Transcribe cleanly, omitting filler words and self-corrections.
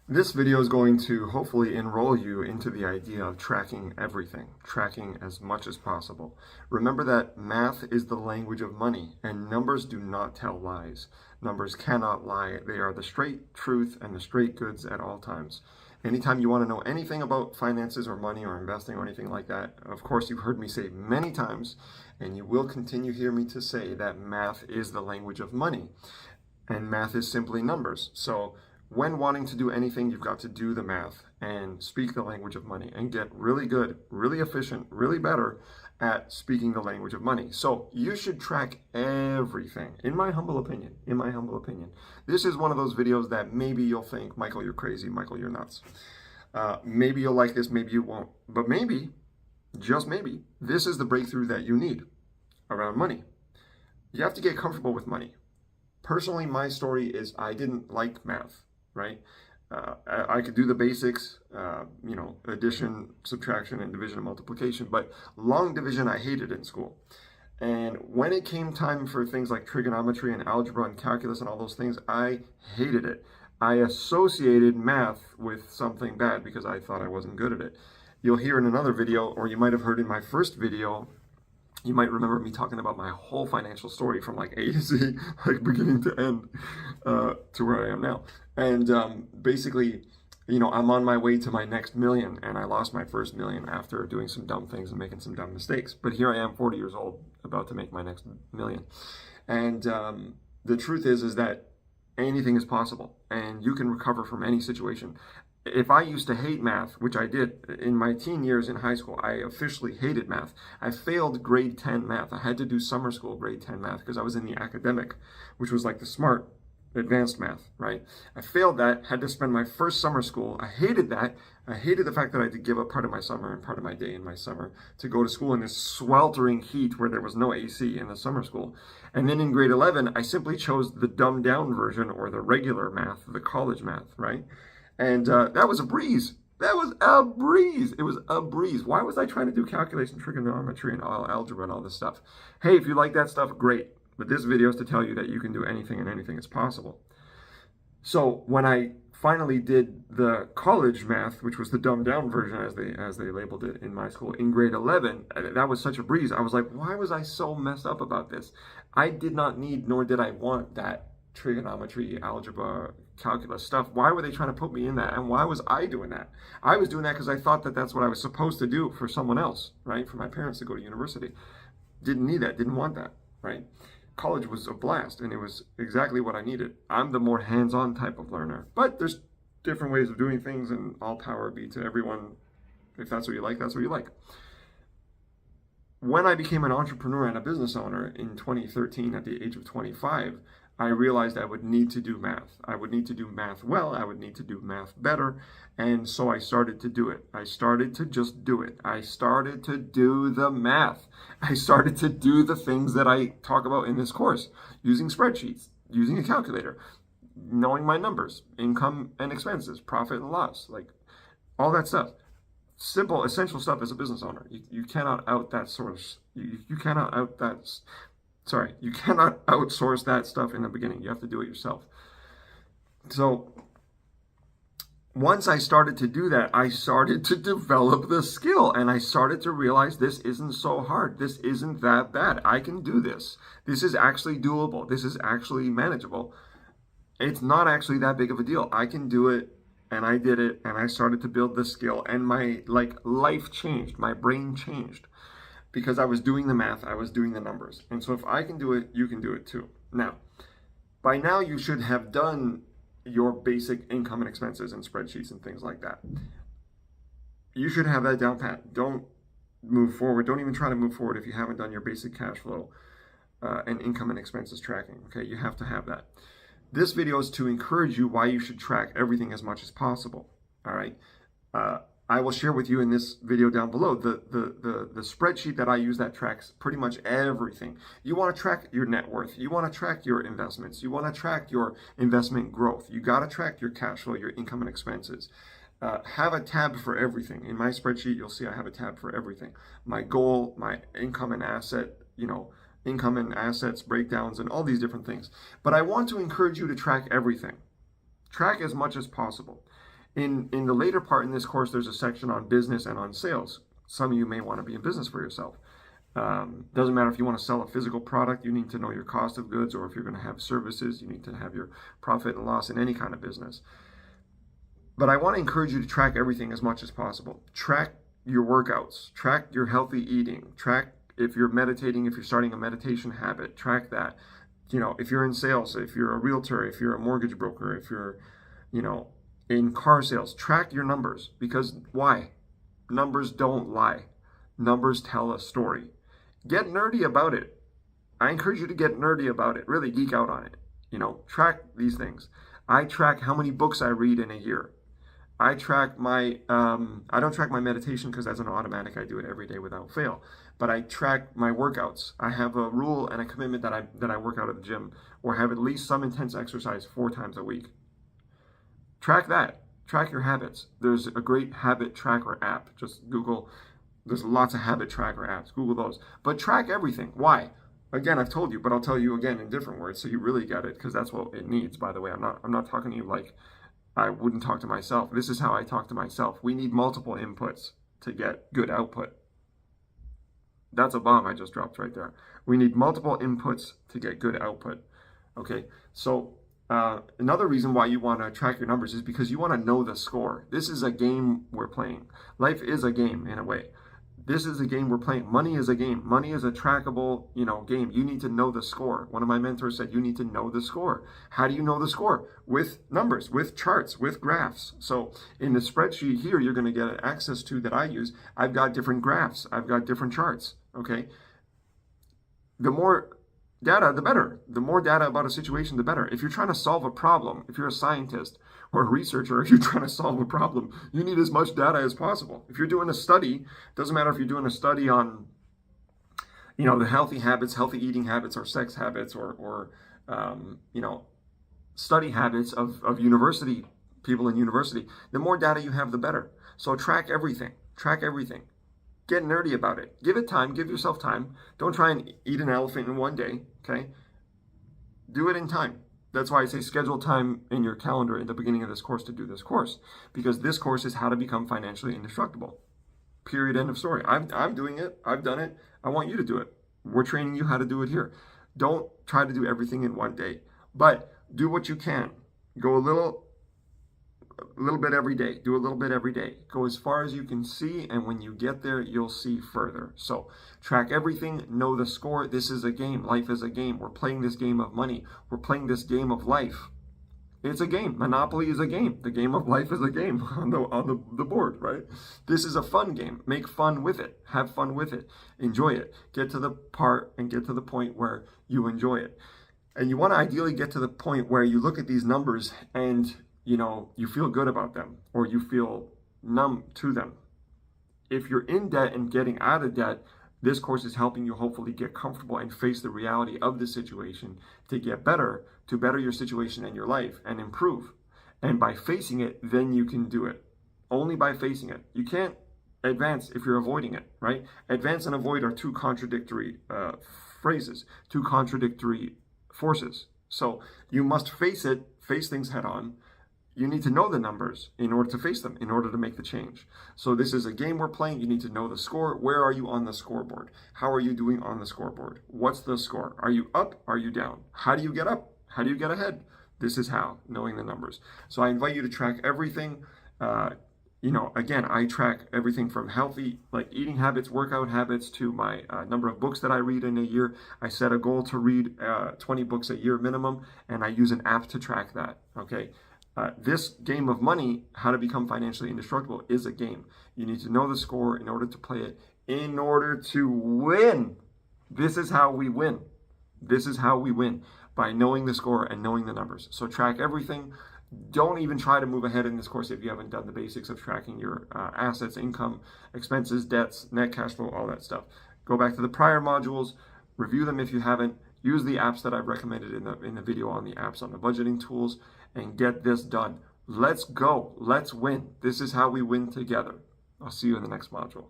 This video is going to hopefully enroll you into the idea of tracking everything, tracking as much as possible. Remember that math is the language of money, and numbers do not tell lies. Numbers cannot lie. They are the straight truth and the straight goods at all times. Anytime you want to know anything about finances or money or investing or anything like that, of course, you've heard me say many times, and you will continue to hear me to say that math is the language of money, and math is simply numbers. So when wanting to do anything, you've got to do the math and speak the language of money and get really good, really efficient, really better at speaking the language of money. So you should track everything, in my humble opinion, This is one of those videos that maybe you'll think, Michael, you're crazy, Michael, you're nuts. Maybe you'll like this, maybe you won't. But maybe, just maybe, this is the breakthrough that you need around money. You have to get comfortable with money. Personally, my story is I didn't like math. Right? I could do the basics, addition, subtraction, and division and multiplication, but long division I hated in school. And when it came time for things like trigonometry and algebra and calculus and all those things, I hated it. I associated math with something bad because I thought I wasn't good at it. You'll hear in another video, or you might have heard in my first video, you might remember me talking about my whole financial story from like A to Z, like beginning to end, to where I am now. And basically, I'm on my way to my next million, and I lost my first million after doing some dumb things and making some dumb mistakes. But here I am, 40 years old, about to make my next million. And the truth is that anything is possible, and you can recover from any situation. If I used to hate math, which I did in my teen years in high school, I officially hated math. I failed grade 10 math. I had to do summer school grade 10 math because I was in the academic, which was like the smart advanced math, right? I failed that, had to spend my first summer school. I hated that. I hated the fact that I had to give up part of my summer and part of my day in my summer to go to school in this sweltering heat where there was no AC in the summer school. And then in grade 11, I simply chose the dumbed down version, or the regular math, the college math, right? And that was a breeze. That was a breeze. It was a breeze. Why was I trying to do calculation, trigonometry, and algebra and all this stuff? Hey, if you like that stuff, great. But this video is to tell you that you can do anything and anything is possible. So when I finally did the college math, which was the dumbed down version as they labeled it in my school, in grade 11, that was such a breeze. I was like, why was I so messed up about this? I did not need, nor did I want that trigonometry, algebra, calculus stuff. Why were they trying to put me in that? And why was I doing that? I was doing that because I thought that that's what I was supposed to do for someone else, right? For my parents to go to university. Didn't need that, didn't want that, right? College was a blast, and it was exactly what I needed. I'm the more hands-on type of learner, but there's different ways of doing things, and all power be to everyone. If that's what you like, that's what you like. When I became an entrepreneur and a business owner in 2013 at the age of 25, I realized I would need to do math. I would need to do math well. I would need to do math better. And so I started to do it. I started to just do it. I started to do the math. I started to do the things that I talk about in this course, using spreadsheets, using a calculator, knowing my numbers, income and expenses, profit and loss, like all that stuff. Simple, essential stuff as a business owner. You cannot out that sort of, you cannot out that, sorry, you cannot outsource that stuff in the beginning. You have to do it yourself. So once I started to do that, I started to develop the skill, and I started to realize this isn't so hard. This isn't that bad. I can do this. This is actually doable. This is actually manageable. It's not actually that big of a deal. I can do it. And I did it, and I started to build the skill, and my life changed. My brain changed because I was doing the math, I was doing the numbers. And so if I can do it, you can do it too. Now, by now you should have done your basic income and expenses and spreadsheets and things like that. You should have that down pat. Don't move forward. Don't even try to move forward if you haven't done your basic cash flow and income and expenses tracking. Okay, you have to have that. This video is to encourage you why you should track everything as much as possible. All right. I will share with you in this video down below the spreadsheet that I use that tracks pretty much everything. You want to track your net worth. You want to track your investments. You want to track your investment growth. You got to track your cash flow, your income and expenses. Have a tab for everything. In my spreadsheet, you'll see I have a tab for everything. My goal, my income and asset, income and assets breakdowns, and all these different things. But I want to encourage you to track everything. Track as much as possible. In the later part in this course, there's a section on business and on sales. Some of you may want to be in business for yourself. Doesn't matter if you want to sell a physical product, you need to know your cost of goods, or if you're going to have services, you need to have your profit and loss in any kind of business. But I want to encourage you to track everything as much as possible. Track your workouts, track your healthy eating, track if you're meditating, if you're starting a meditation habit, track that. You know, if you're in sales, if you're a realtor, if you're a mortgage broker, if you're, you know, in car sales, track your numbers. Because why? Numbers don't lie. Numbers tell a story. Get nerdy about it. I encourage you to get nerdy about it. Really geek out on it. You know, track these things. I track how many books I read in a year. I track my, I don't track my meditation because that's an automatic. I do it every day without fail. But I track my workouts. I have a rule and a commitment that I work out at the gym or have at least some intense exercise 4 times a week. Track that. Track your habits. There's a great habit tracker app. Just Google. There's lots of habit tracker apps. Google those. But track everything. Why? Again, I've told you, but I'll tell you again in different words so you really get it, because that's what it needs, by the way. I'm not talking to you like I wouldn't talk to myself. This is how I talk to myself. We need multiple inputs to get good output. That's a bomb I just dropped right there. We need multiple inputs to get good output. Okay, so another reason why you want to track your numbers is because you want to know the score. This is a game we're playing. Life is a game in a way. This is a game we're playing. Money is a game. Money is a trackable, game. You need to know the score. One of my mentors said you need to know the score. How do you know the score? With numbers, with charts, with graphs. So in the spreadsheet here, you're going to get access to that I use. I've got different graphs. I've got different charts. Okay. The more data, the better. The more data about a situation, the better. If you're trying to solve a problem, if you're a scientist or a researcher, if you're trying to solve a problem, you need as much data as possible. If you're doing a study, doesn't matter if you're doing a study on, the healthy habits, healthy eating habits, or sex habits, or study habits of university people in university. The more data you have, the better. So track everything. Track everything. Get nerdy about it. Give it time. Give yourself time. Don't try and eat an elephant in one day, okay? Do it in time. That's why I say schedule time in your calendar at the beginning of this course to do this course, because this course is how to become financially indestructible. Period. End of story. I'm doing it. I've done it. I want you to do it. We're training you how to do it here. Don't try to do everything in one day, but do what you can. Go a little bit every day. Do a little bit every day. Go as far as you can see, and when you get there, you'll see further. So track everything. Know the score. This is a game. Life is a game. We're playing this game of money. We're playing this game of life. It's a game. Monopoly is a game. The game of life is a game on the board, right? This is a fun game. Make fun with it. Have fun with it. Enjoy it. Get to the part and get to the point where you enjoy it. And you want to ideally get to the point where you look at these numbers and you feel good about them, or you feel numb to them. If you're in debt and getting out of debt, this course is helping you hopefully get comfortable and face the reality of the situation to get better, to better your situation and your life and improve. And by facing it, then you can do it. Only by facing it. You can't advance if you're avoiding it, right? Advance and avoid are two contradictory phrases, two contradictory forces. So you must face it, face things head on. You need to know the numbers in order to face them, in order to make the change. So this is a game we're playing. You need to know the score. Where are you on the scoreboard? How are you doing on the scoreboard? What's the score? Are you up? Are you down? How do you get up? How do you get ahead? This is how, knowing the numbers. So I invite you to track everything. Again, I track everything from healthy, like eating habits, workout habits, to my number of books that I read in a year. I set a goal to read 20 books a year minimum, and I use an app to track that, okay? This game of money, how to become financially indestructible, is a game. You need to know the score in order to play it, in order to win. This is how we win. This is how we win, by knowing the score and knowing the numbers. So track everything. Don't even try to move ahead in this course if you haven't done the basics of tracking your assets, income, expenses, debts, net cash flow, all that stuff. Go back to the prior modules, review them if you haven't. Use the apps that I've recommended in the video on the apps on the budgeting tools, and get this done. Let's go. Let's win. This is how we win together. I'll see you in the next module.